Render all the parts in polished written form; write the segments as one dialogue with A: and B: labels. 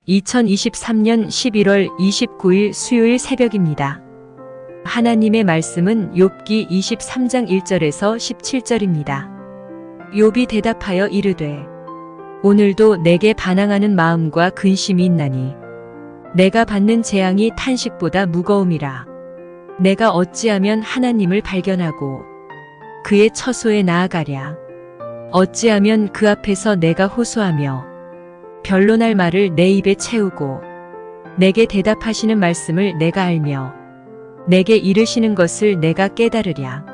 A: 2023년 11월 29일 수요일 새벽입니다. 하나님의 말씀은 욥기 23장 1절에서 17절입니다. 욥이 대답하여 이르되 오늘도 내게 반항하는 마음과 근심이 있나니 내가 받는 재앙이 탄식보다 무거움이라. 내가 어찌하면 하나님을 발견하고 그의 처소에 나아가랴. 어찌하면 그 앞에서 내가 호소하며 변론할 말을 내 입에 채우고 내게 대답하시는 말씀을 내가 알며 내게 이르시는 것을 내가 깨달으랴.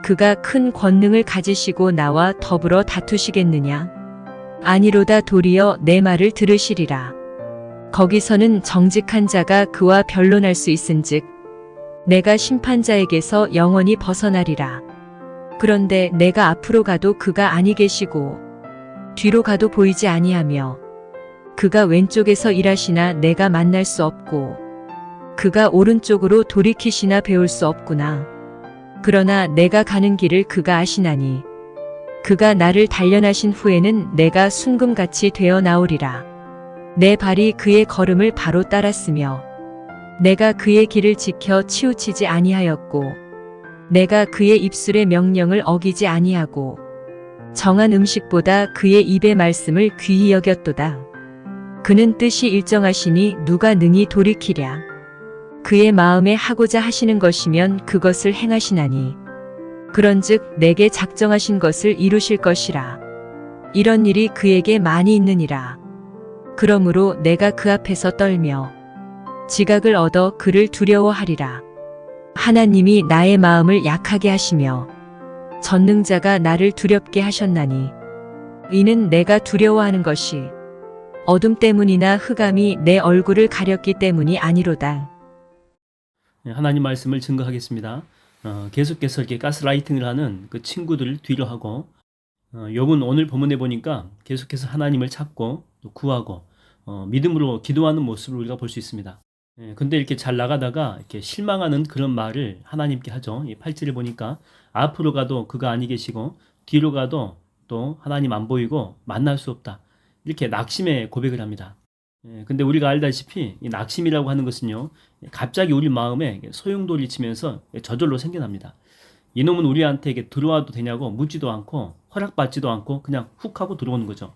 A: 그가 큰 권능을 가지시고 나와 더불어 다투시겠느냐? 아니로다. 도리어 내 말을 들으시리라. 거기서는 정직한 자가 그와 변론할 수 있은즉 내가 심판자에게서 영원히 벗어나리라. 그런데 내가 앞으로 가도 그가 아니 계시고 뒤로 가도 보이지 아니하며 그가 왼쪽에서 일하시나 내가 만날 수 없고 그가 오른쪽으로 돌이키시나 배울 수 없구나. 그러나 내가 가는 길을 그가 아시나니 그가 나를 단련하신 후에는 내가 순금같이 되어 나오리라. 내 발이 그의 걸음을 바로 따랐으며 내가 그의 길을 지켜 치우치지 아니하였고 내가 그의 입술의 명령을 어기지 아니하고 정한 음식보다 그의 입의 말씀을 귀히 여겼도다. 그는 뜻이 일정하시니 누가 능히 돌이키랴. 그의 마음에 하고자 하시는 것이면 그것을 행하시나니 그런즉 내게 작정하신 것을 이루실 것이라. 이런 일이 그에게 많이 있느니라. 그러므로 내가 그 앞에서 떨며 지각을 얻어 그를 두려워하리라. 하나님이 나의 마음을 약하게 하시며 전능자가 나를 두렵게 하셨나니 이는 내가 두려워하는 것이 어둠 때문이나 흑암이 내 얼굴을 가렸기 때문이 아니로다.
B: 하나님 말씀을 증거하겠습니다. 계속해서 이렇게 가스라이팅을 하는 그 친구들을 뒤로 하고 욥은 오늘 본문에 보니까 계속해서 하나님을 찾고 또 구하고 믿음으로 기도하는 모습을 우리가 볼 수 있습니다. 근데 이렇게 잘 나가다가 이렇게 실망하는 그런 말을 하나님께 하죠. 이 8절을 보니까 앞으로 가도 그가 아니 계시고 뒤로 가도 또 하나님 안 보이고 만날 수 없다. 이렇게 낙심의 고백을 합니다. 근데 우리가 알다시피 이 낙심이라고 하는 것은요, 갑자기 우리 마음에 소용돌이 치면서 저절로 생겨납니다. 이놈은 우리한테 이렇게 들어와도 되냐고 묻지도 않고 허락받지도 않고 그냥 훅 하고 들어오는 거죠.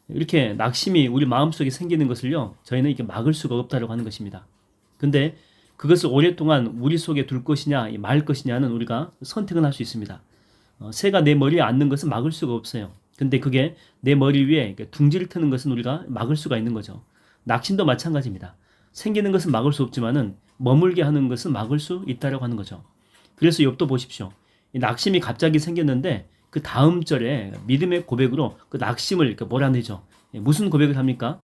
B: 이렇게 낙심이 우리 마음속에 생기는 것을요, 저희는 이렇게 막을 수가 없다고 하는 것입니다. 근데 그것을 오랫동안 우리 속에 둘 것이냐 말 것이냐는 우리가 선택을 할 수 있습니다. 새가 내 머리에 앉는 것은 막을 수가 없어요. 근데 그게 내 머리 위에 둥지를 트는 것은 우리가 막을 수가 있는 거죠. 낙심도 마찬가지입니다. 생기는 것은 막을 수 없지만은 머물게 하는 것은 막을 수 있다라고 하는 거죠. 그래서 욥도 보십시오. 이 낙심이 갑자기 생겼는데 그 다음 절에 믿음의 고백으로 그 낙심을 이렇게 몰아내죠. 무슨 고백을 합니까?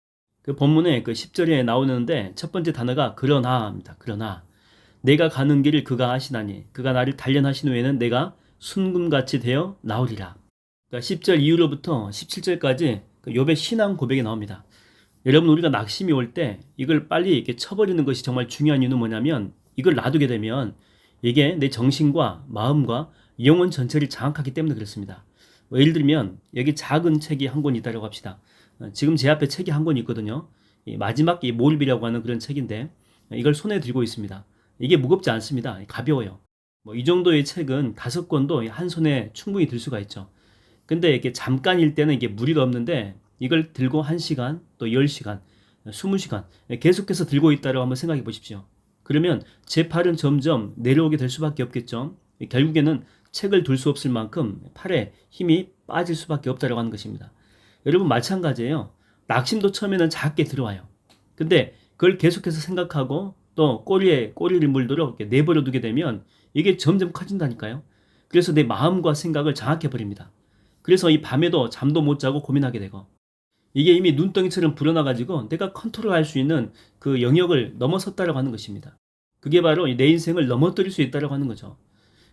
B: 그 본문에 그 10절에 나오는데 첫 번째 단어가 그러나입니다. 그러나 내가 가는 길을 그가 아시나니 그가 나를 단련하신 후에는 내가 순금같이 되어 나오리라. 그러니까 10절 이후로부터 17절까지 그 욥의 신앙 고백이 나옵니다. 여러분, 우리가 낙심이 올 때 이걸 빨리 이렇게 쳐버리는 것이 정말 중요한 이유는 뭐냐면 이걸 놔두게 되면 이게 내 정신과 마음과 영혼 전체를 장악하기 때문에 그렇습니다. 예를 들면 여기 작은 책이 한 권 있다고 합시다. 지금 제 앞에 책이 한 권 있거든요. 이 마지막 이 몰입이라고 하는 그런 책인데 이걸 손에 들고 있습니다. 이게 무겁지 않습니다. 가벼워요. 이 정도의 책은 5권도 한 손에 충분히 들 수가 있죠. 근데 이렇게 잠깐일 때는 이게 무리가 없는데 이걸 들고 1시간, 또 10시간, 20시간 계속해서 들고 있다고 한번 생각해 보십시오. 그러면 제 팔은 점점 내려오게 될 수밖에 없겠죠. 결국에는 책을 둘 수 없을 만큼 팔에 힘이 빠질 수밖에 없다고 하는 것입니다. 여러분, 마찬가지예요. 낙심도 처음에는 작게 들어와요. 근데 그걸 계속해서 생각하고 또 꼬리에 꼬리를 물도록 이렇게 내버려 두게 되면 이게 점점 커진다니까요. 그래서 내 마음과 생각을 장악해 버립니다. 그래서 이 밤에도 잠도 못 자고 고민하게 되고 이게 이미 눈덩이처럼 불어나가지고 내가 컨트롤할 수 있는 그 영역을 넘어섰다고 하는 것입니다. 그게 바로 내 인생을 넘어뜨릴 수 있다고 하는 거죠.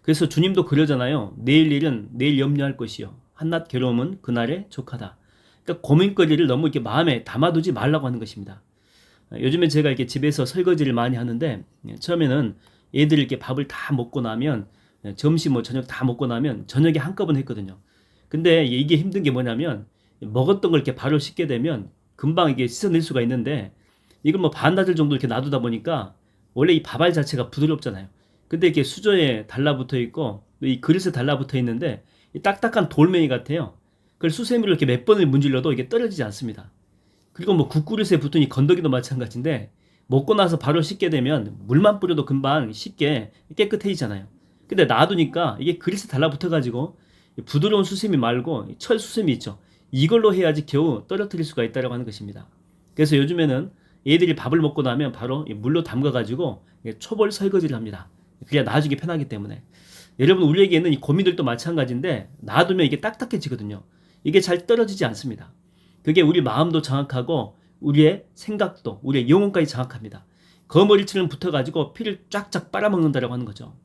B: 그래서 주님도 그러잖아요. 내일 일은 내일 염려할 것이요 한낱 괴로움은 그날에 족하다. 그러니까 고민거리를 너무 이렇게 마음에 담아두지 말라고 하는 것입니다. 요즘에 제가 이렇게 집에서 설거지를 많이 하는데 처음에는 애들이 이렇게 밥을 다 먹고 나면 점심 저녁 다 먹고 나면 저녁에 한꺼번에 했거든요. 근데 이게 힘든 게 뭐냐면 먹었던 걸 이렇게 바로 씻게 되면 금방 이게 씻어낼 수가 있는데 이걸 뭐 반나절 정도 이렇게 놔두다 보니까 원래 이 밥알 자체가 부드럽잖아요. 근데 이렇게 수저에 달라붙어 있고 이 그릇에 달라붙어 있는데 이 딱딱한 돌멩이 같아요. 그걸 수세미로 이렇게 몇 번을 문질러도 이게 떨어지지 않습니다. 그리고 뭐 국그릇에 붙은 이 건더기도 마찬가지인데 먹고 나서 바로 씻게 되면 물만 뿌려도 금방 쉽게 깨끗해지잖아요. 근데 놔두니까 이게 그릇에 달라붙어 가지고 부드러운 수세미 말고 철 수세미 있죠. 이걸로 해야지 겨우 떨어뜨릴 수가 있다고 하는 것입니다. 그래서 요즘에는 애들이 밥을 먹고 나면 바로 물로 담가 가지고 초벌 설거지를 합니다. 그래야 나중에 편하기 때문에. 여러분, 우리에게 있는 이 고민들도 마찬가지인데 놔두면 이게 딱딱해지거든요. 이게 잘 떨어지지 않습니다. 그게 우리 마음도 정확하고 우리의 생각도 우리의 영혼까지 정확합니다. 거머리처럼 붙어가지고 피를 쫙쫙 빨아먹는다라고 하는 거죠.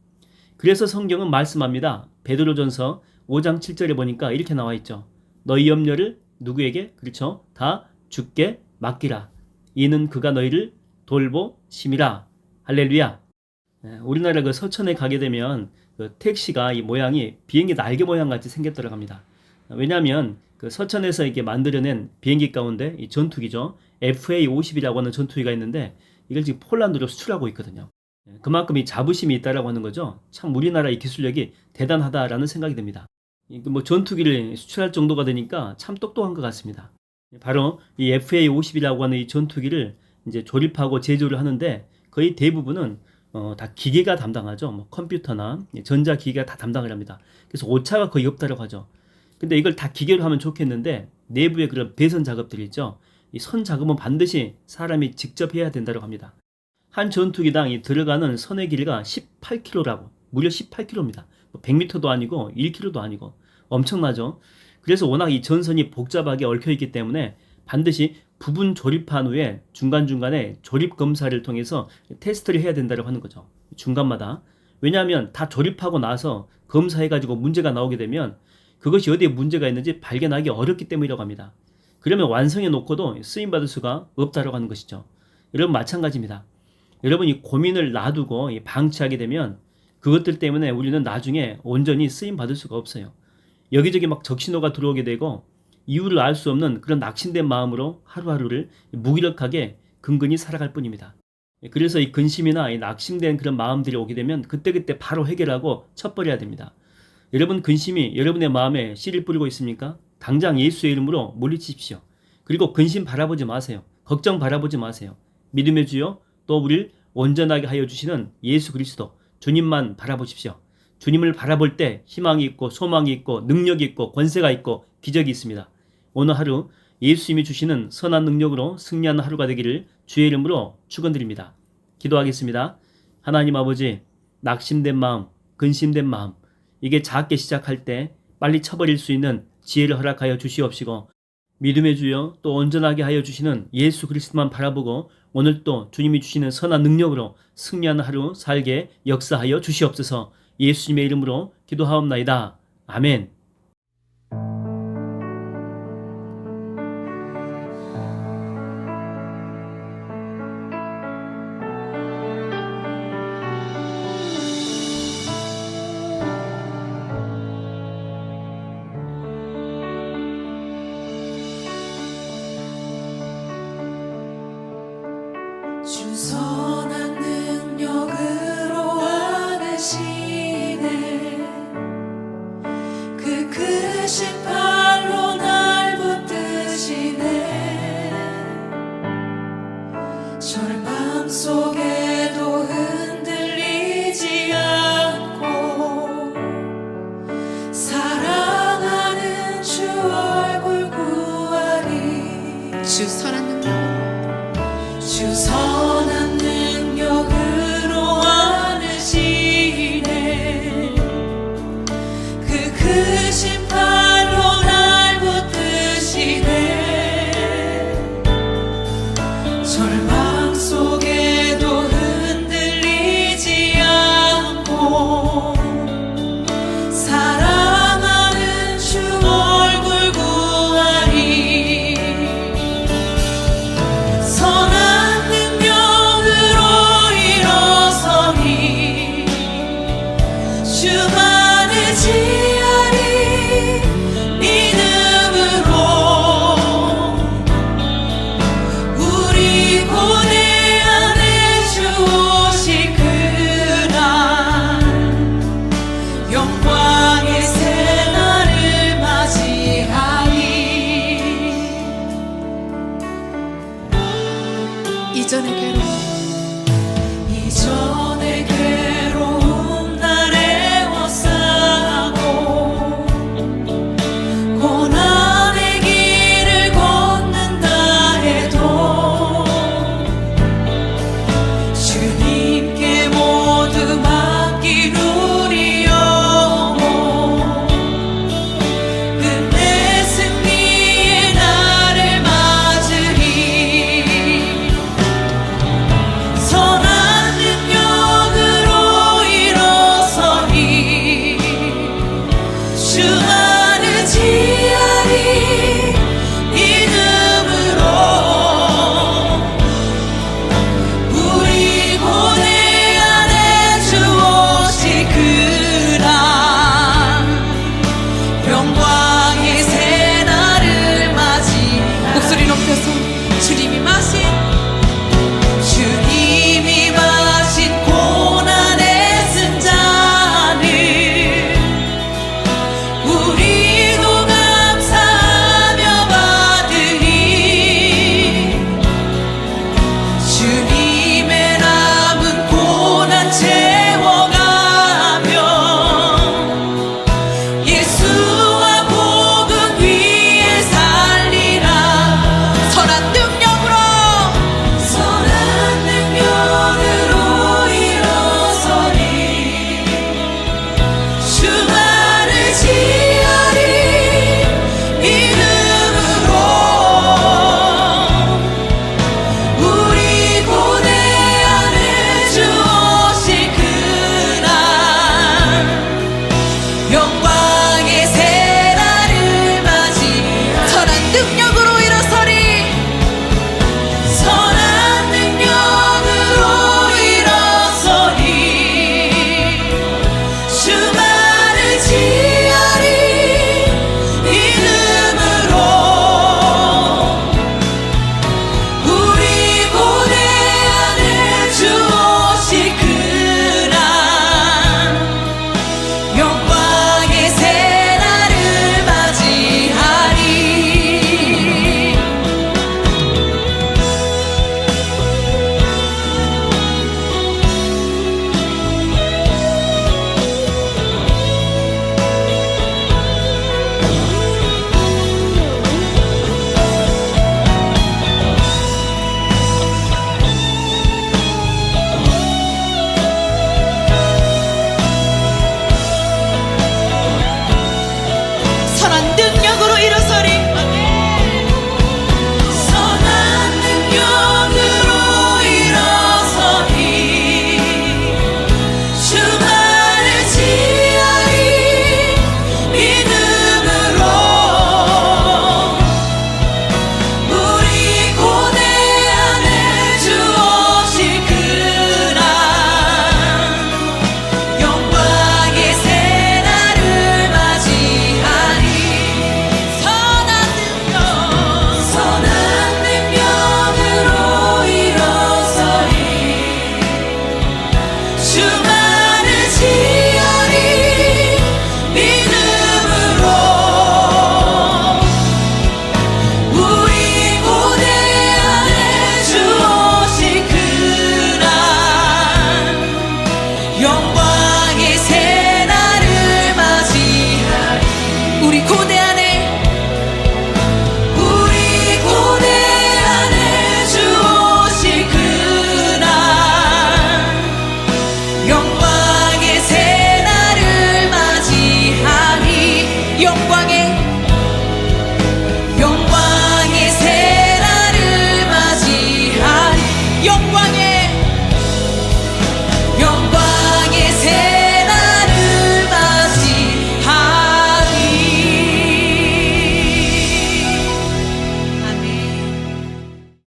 B: 그래서 성경은 말씀합니다. 베드로전서 5장 7절에 보니까 이렇게 나와 있죠. 너희 염려를 누구에게? 그렇죠. 다 주께 맡기라. 이는 그가 너희를 돌보심이라. 할렐루야. 우리나라 그 서천에 가게 되면 그 택시가 이 모양이 비행기 날개 모양 같이 생겼더라고 합니다. 왜냐하면 그 서천에서 이렇게 만들어낸 비행기 가운데 이 전투기죠. FA-50이라고 하는 전투기가 있는데 이걸 지금 폴란드로 수출하고 있거든요. 그만큼 이 자부심이 있다라고 하는 거죠. 참 우리나라의 기술력이 대단하다라는 생각이 듭니다. 뭐 전투기를 수출할 정도가 되니까 참 똑똑한 것 같습니다. 바로 이 FA-50이라고 하는 이 전투기를 이제 조립하고 제조를 하는데 거의 대부분은 다 기계가 담당하죠. 뭐 컴퓨터나 전자기기가 다 담당을 합니다. 그래서 오차가 거의 없다라고 하죠. 근데 이걸 다 기계로 하면 좋겠는데 내부의 그런 배선 작업들이 있죠. 이 선 작업은 반드시 사람이 직접 해야 된다고 합니다. 한 전투기당 이 들어가는 선의 길이가 18km라고, 무려 18km입니다. 100m도 아니고 1km도 아니고 엄청나죠. 그래서 워낙 이 전선이 복잡하게 얽혀 있기 때문에 반드시 부분 조립한 후에 중간중간에 조립 검사를 통해서 테스트를 해야 된다고 하는 거죠. 중간마다. 왜냐하면 다 조립하고 나서 검사해가지고 문제가 나오게 되면 그것이 어디에 문제가 있는지 발견하기 어렵기 때문이라고 합니다. 그러면 완성해 놓고도 쓰임받을 수가 없다고 하는 것이죠. 여러분, 마찬가지입니다. 여러분, 이 고민을 놔두고 방치하게 되면 그것들 때문에 우리는 나중에 온전히 쓰임받을 수가 없어요. 여기저기 막 적신호가 들어오게 되고 이유를 알 수 없는 그런 낙심된 마음으로 하루하루를 무기력하게 근근히 살아갈 뿐입니다. 그래서 이 근심이나 이 낙심된 그런 마음들이 오게 되면 그때그때 바로 해결하고 쳐버려야 됩니다. 여러분, 근심이 여러분의 마음에 씨를 뿌리고 있습니까? 당장 예수의 이름으로 물리치십시오. 그리고 근심 바라보지 마세요. 걱정 바라보지 마세요. 믿음의 주여, 또 우리를 온전하게 하여 주시는 예수 그리스도 주님만 바라보십시오. 주님을 바라볼 때 희망이 있고 소망이 있고 능력이 있고 권세가 있고 기적이 있습니다. 오늘 하루 예수님이 주시는 선한 능력으로 승리하는 하루가 되기를 주의 이름으로 축원드립니다. 기도하겠습니다. 하나님 아버지, 낙심된 마음, 근심된 마음, 이게 작게 시작할 때 빨리 쳐버릴 수 있는 지혜를 허락하여 주시옵시고, 믿음의 주여, 또 온전하게 하여 주시는 예수 그리스도만 바라보고 오늘 또 주님이 주시는 선한 능력으로 승리하는 하루 살게 역사하여 주시옵소서. 예수님의 이름으로 기도하옵나이다. 아멘.
C: 주 선한 능력으로 안으시네 그 크신 팔로 날 붙드시네 절망 속에도 흔들리지 않고 사랑하는 주 얼굴 구하리 주 선한 주 선한 능력으로 안으시네 그 크신 팔로 날 붙드시네 절망 속에도 흔들리지 않고 사랑하는 주 얼굴 구하리 선한 주만을 지으리 믿음으로 이전의 괴로움